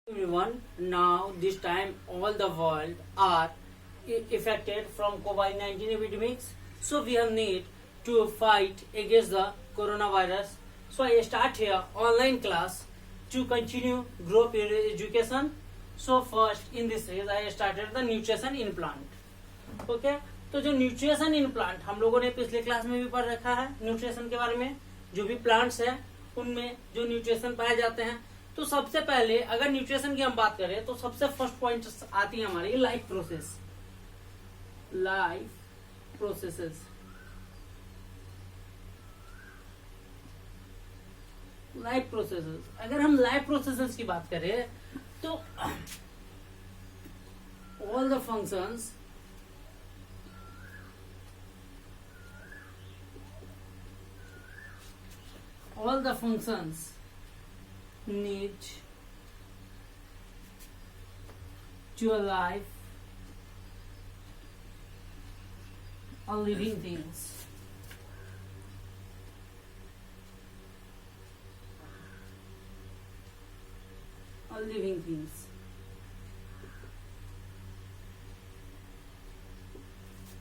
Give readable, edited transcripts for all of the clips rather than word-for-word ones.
Everyone, now this time all the world are affected from COVID-19 epidemics. So we have need to fight against the coronavirus. So I start here online class to continue grow up your education. So first in this series I started the nutrition in plant. Okay, तो जो nutrition in plant हम लोगों ने पिछले class में भी पढ़ रखा है न्यूट्रिशन के बारे में। जो भी प्लांट्स है उनमें जो न्यूट्रिशन पाए जाते हैं, तो सबसे पहले अगर न्यूट्रिशन की हम बात करें तो सबसे फर्स्ट पॉइंट आती है हमारी life process. Life processes, life processes अगर हम लाइफ प्रोसेसेस की बात करें तो all the functions need to alive are living things. Are living things.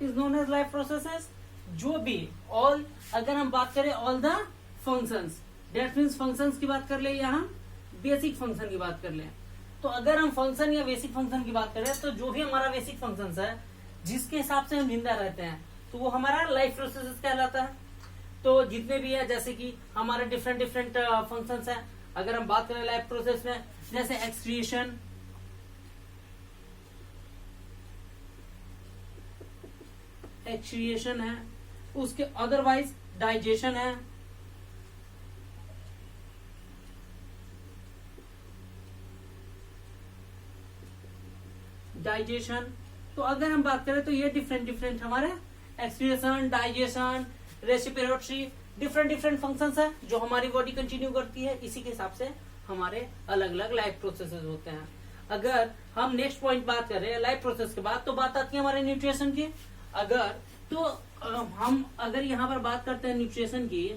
Is known as life processes. जो भी all अगर हम बात करें all the functions, that means functions की बात कर ले या हम बेसिक फंक्शन की बात कर ले। तो अगर हम फंक्शन या बेसिक फंक्शन की बात करें तो जो भी हमारा बेसिक फंक्शंस है जिसके हिसाब से हम जिंदा रहते हैं तो वो हमारा लाइफ प्रोसेस कहलाता है। तो जितने भी है जैसे कि हमारे डिफरेंट डिफरेंट फंक्शंस है। अगर हम बात करें लाइफ प्रोसेस में, जैसे एक्सक्रीशन, एक्सक्रिएशन है, उसके अदरवाइज डाइजेशन है, डाइजेशन। तो अगर हम बात करें तो ये डिफरेंट डिफरेंट हमारे excretion, digestion, respiratory different different functions है जो हमारी बॉडी कंटिन्यू करती है। इसी के हिसाब से हमारे अलग अलग लाइफ प्रोसेसेस होते हैं। अगर हम नेक्स्ट पॉइंट बात करें लाइफ प्रोसेस के बाद तो बात आती है हमारे न्यूट्रिशन की। अगर तो हम अगर यहाँ पर बात करते हैं न्यूट्रिशन की,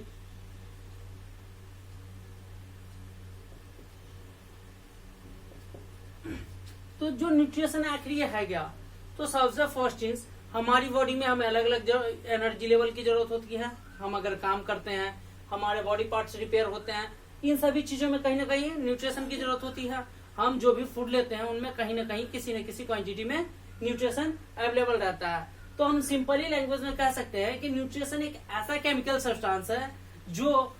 तो जो न्यूट्रिशन आखिर ये है क्या, तो सबसे फर्स्ट चीज हमारी बॉडी में हमें अलग अलग एनर्जी लेवल की जरूरत होती है। हम अगर काम करते हैं, हमारे बॉडी पार्ट्स रिपेयर होते हैं, इन सभी चीजों में कहीं ना कहीं न्यूट्रिशन की जरूरत होती है। हम जो भी फूड लेते हैं उनमें कहीं ना कहीं किसी न किसी क्वांटिटी में न्यूट्रिशन अवेलेबल रहता है। तो हम सिंपली लैंग्वेज में कह सकते हैं कि न्यूट्रिशन एक ऐसा केमिकल सब्सटेंस है जो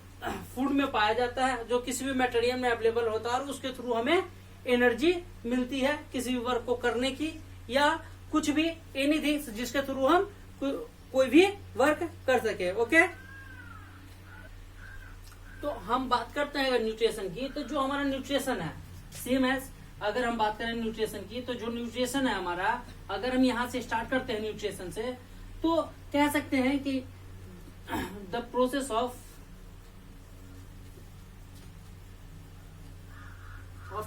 फूड में पाया जाता है, जो किसी भी मटेरियल में अवेलेबल होता है और उसके थ्रू हमें एनर्जी मिलती है किसी भी वर्क को करने की या कुछ भी एनीथिंग जिसके थ्रू हम कोई भी वर्क कर सके। ओके, तो हम बात करते हैं अगर न्यूट्रिशन की, तो जो हमारा न्यूट्रिशन है सेम एज अगर हम बात करें न्यूट्रिशन की, तो जो न्यूट्रिशन है हमारा, अगर हम यहां से स्टार्ट करते हैं न्यूट्रिशन से, तो कह सकते हैं कि the process of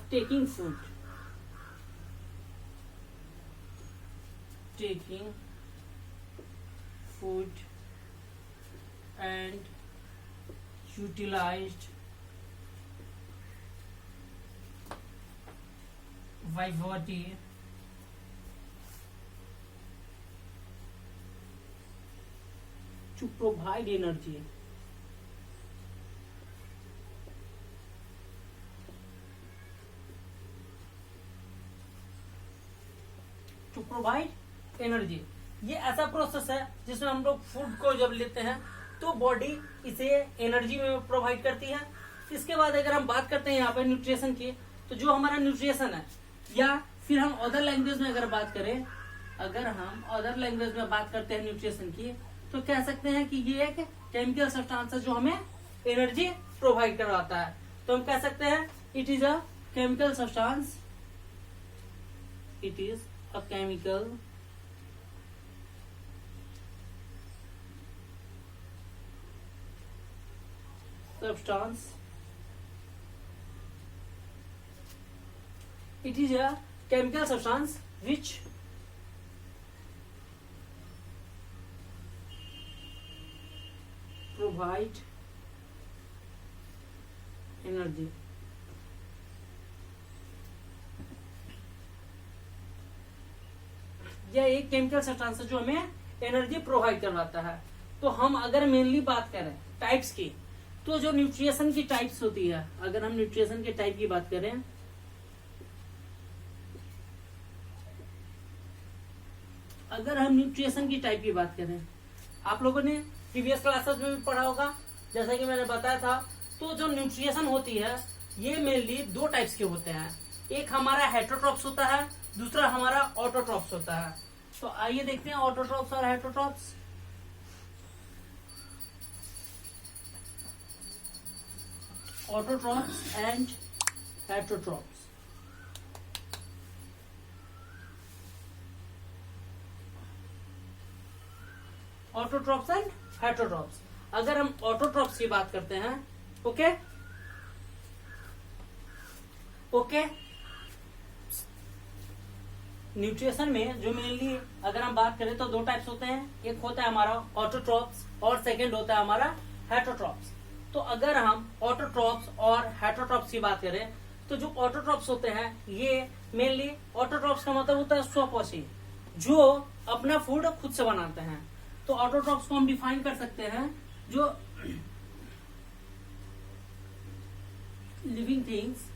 taking food, and utilized by body to provide energy. To provide energy, ये ऐसा प्रोसेस है जिसमें हम लोग फूड को जब लेते हैं तो बॉडी इसे एनर्जी में प्रोवाइड करती है। इसके बाद अगर हम बात करते हैं यहाँ पे न्यूट्रिशन की, तो जो हमारा न्यूट्रिशन है, या फिर हम अदर लैंग्वेज में अगर बात करें, अगर हम अदर लैंग्वेज में बात करते हैं न्यूट्रिशन की, तो कह सकते हैं कि ये एक केमिकल सब्सटेंस है जो हमें एनर्जी प्रोवाइड करवाता है। तो हम कह सकते हैं it is a chemical substance, it is a chemical substance, it is a chemical substance which provide energy। यह एक केमिकल सब्सटेंस है जो हमें एनर्जी प्रोवाइड करवाता है। तो हम अगर मेनली बात करें टाइप्स की, तो जो न्यूट्रिशन की टाइप्स होती है, अगर हम न्यूट्रिशन के टाइप की बात करें, अगर हम न्यूट्रिशन की टाइप की बात करें, आप लोगों ने प्रीवियस क्लासेस में भी पढ़ा होगा, जैसा कि मैंने बताया था। तो जो न्यूट्रिशन होती है ये मेनली दो टाइप्स के होते हैं, एक हमारा हेटरोट्रॉप्स होता है, दूसरा हमारा ऑटोट्रॉप्स होता है। तो आइए देखते हैं ऑटोट्रॉप्स और heterotrophs. Autotrophs and heterotrophs. Autotrophs and heterotrophs. अगर हम ऑटोट्रॉप्स की बात करते हैं, ओके न्यूट्रिशन में जो मेनली अगर हम बात करें तो दो टाइप्स होते हैं, एक होता है हमारा ऑटोट्रॉप्स और सेकंड होता है हमारा हेटरोट्रॉप्स। तो अगर हम ऑटोट्रॉप्स और हेटरोट्रॉप्स की बात करें, तो जो ऑटोट्रॉप्स होते हैं ये मेनली, ऑटोट्रॉप्स का मतलब होता है स्वपोषी, जो अपना फूड खुद से बनाते हैं। तो ऑटोट्रॉप्स को हम डिफाइन कर सकते हैं जो living things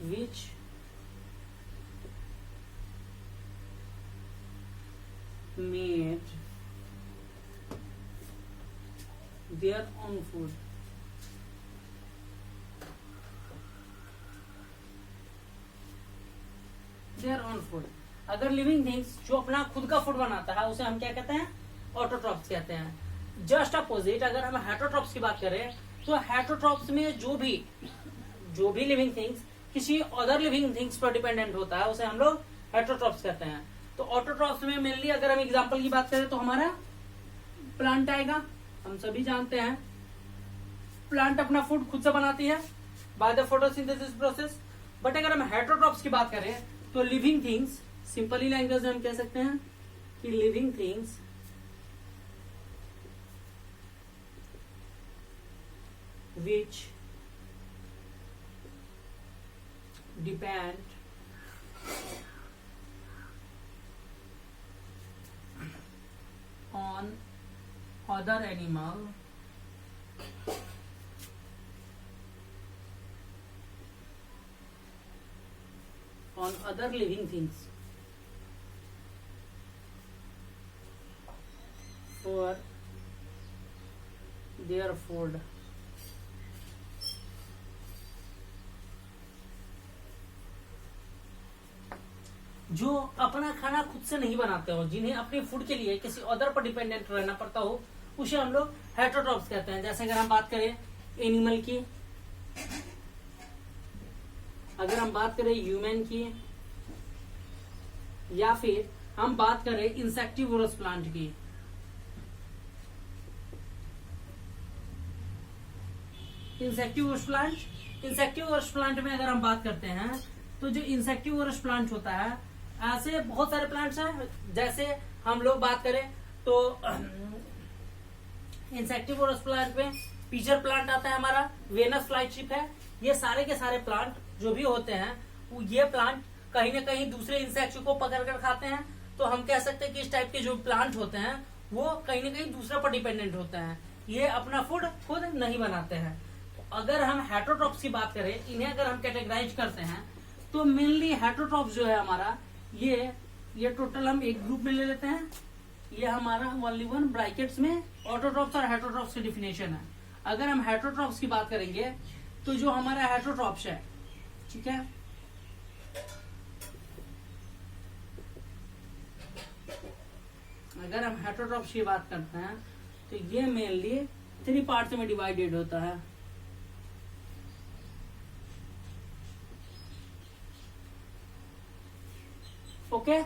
which made their own food. अगर लिविंग थिंग्स जो अपना खुद का फूड बनाता है उसे हम क्या कहते हैं, ऑटोट्रॉप्स कहते हैं। जस्ट अपोजिट अगर हम हेटरोट्रॉप्स की बात करें, तो हेटरोट्रॉप्स में जो भी लिविंग थिंग्स किसी अदर लिविंग थिंग्स पर डिपेंडेंट होता है उसे हम लोग हेटरोट्रॉप्स कहते हैं। तो ऑटोट्रॉप्स में मेनली अगर हम एग्जांपल की बात करें तो हमारा प्लांट आएगा। हम सभी जानते हैं प्लांट अपना फूड खुद से बनाती है by the photosynthesis process. But अगर हम हेटरोट्रॉप्स की बात करें तो लिविंग थिंग्स, सिंपली लैंग्वेज में हम कह सकते हैं कि living things which depend on other animal on other living things for their food। जो अपना खाना खुद से नहीं बनाते हो, जिन्हें अपने फूड के लिए किसी अदर पर डिपेंडेंट रहना पड़ता हो, उसे हम लोग हेटरोट्रॉप्स कहते हैं। जैसे अगर हम बात करें एनिमल की, अगर हम बात करें ह्यूमन की, या फिर हम बात करें इंसेक्टिवोरस प्लांट की। इंसेक्टिवोरस प्लांट में अगर हम बात करते हैं तो जो इंसेक्टिवोरस प्लांट होता है, ऐसे बहुत सारे प्लांट्स हैं। जैसे हम लोग बात करें तो इंसेक्टिवोरस प्लांट में पीचर प्लांट आता है हमारा, वेनस फ्लाईशिप है। ये सारे के सारे प्लांट जो भी होते हैं, ये प्लांट कहीं ना कहीं दूसरे इंसेक्ट्स को पकड़ कर खाते हैं। तो हम कह सकते हैं कि इस टाइप के जो प्लांट होते हैं वो कहीं ना कहीं दूसरे पर डिपेंडेंट होते हैं, ये अपना फूड खुद नहीं बनाते हैं। तो अगर हम हेटरोट्रॉप्स की बात करें, इन्हें अगर हम कैटेगराइज करते हैं तो मेनली हेटरोट्रॉप्स जो है हमारा, ये टोटल हम एक ग्रुप में ले लेते हैं। ये हमारा ओनली वन ब्रैकेट्स में ऑटोट्रॉप्स और हेटरोट्रॉप्स की डिफिनेशन है। अगर हम हेटरोट्रॉप्स की बात करेंगे तो जो हमारा हेटरोट्रॉप्स है, ठीक है, अगर हम हेटरोट्रॉप्स की बात करते हैं तो ये मेनली 3 पार्ट्स में डिवाइडेड होता है। ओके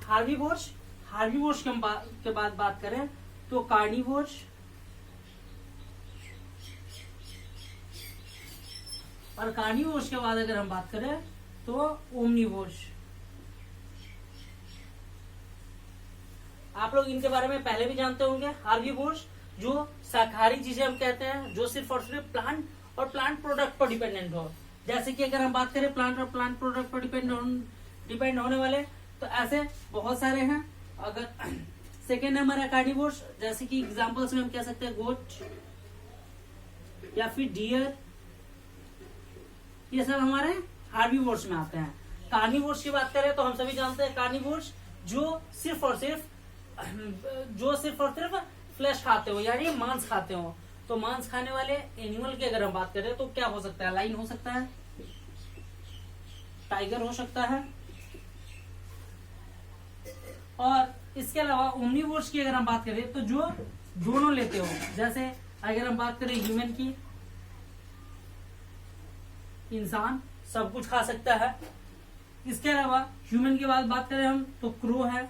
हार्बीवोर्स के बाद बात करें तो कार्निवोर्स, और कार्निवोर्स के बाद अगर हम बात करें तो ओमनिवोर्स। आप लोग इनके बारे में पहले भी जानते होंगे। हार्बीवोर्स जो शाकाहारी चीजें हम कहते हैं, जो सिर्फ और सिर्फ प्लांट और प्लांट प्रोडक्ट पर डिपेंडेंट हो। जैसे कि अगर हम बात करें प्लांट और प्लांट प्रोडक्ट पर डिपेंड होने वाले, तो ऐसे बहुत सारे हैं। अगर सेकेंड है हमारा कार्निवोर्स, जैसे कि एग्जांपल्स में हम कह सकते हैं गोट या फिर डियर, ये सब हमारे हार्बीवोर्स में आते हैं। कार्निवोर्स की बात करें तो हम सभी जानते हैं कार्निवोर्स जो सिर्फ और सिर्फ फ्लैश खाते हो, यानी मांस खाते हो। तो मांस खाने वाले एनिमल की अगर हम बात करें तो क्या हो सकता है, लाइन हो सकता है, टाइगर हो सकता है, और इसके अलावा ओमनीवोर्स की अगर हम बात करें तो जो दोनों लेते हो, जैसे अगर हम बात करें ह्यूमन की, इंसान सब कुछ खा सकता है। इसके अलावा ह्यूमन के बाद बात करें हम तो क्रो है,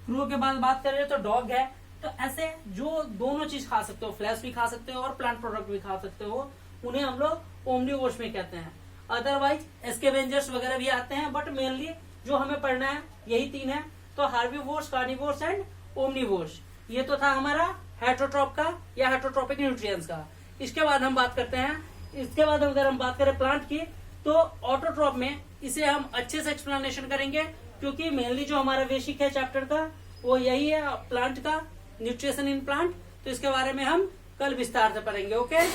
क्रो के बाद बात करें तो डॉग है। तो ऐसे जो दोनों चीज खा सकते हो, फ्लैश भी खा सकते हो और प्लांट प्रोडक्ट भी खा सकते हो, उन्हें हम लोग ओमनीवोर्स में कहते हैं। अदरवाइज स्कैवेंजर्स वगैरह भी आते हैं, बट मेनली जो हमें पढ़ना है यही तीन है, तो हार्बीवोर्स, कार्निवोर्स एंड ओमनीवोर्स। ये तो था हमारा हेटरोट्रॉप का या हेटरोट्रॉपिक न्यूट्रिएंट्स का। इसके बाद हम बात करते हैं, इसके बाद अगर हम बात करें प्लांट की, तो ऑटोट्रॉप में इसे हम अच्छे से एक्सप्लेनेशन करेंगे, क्योंकि मेनली जो हमारा बेसिक है चैप्टर का वो यही है, प्लांट का न्यूट्रिशन इन प्लांट। तो इसके बारे में हम कल विस्तार से पढ़ेंगे। ओके।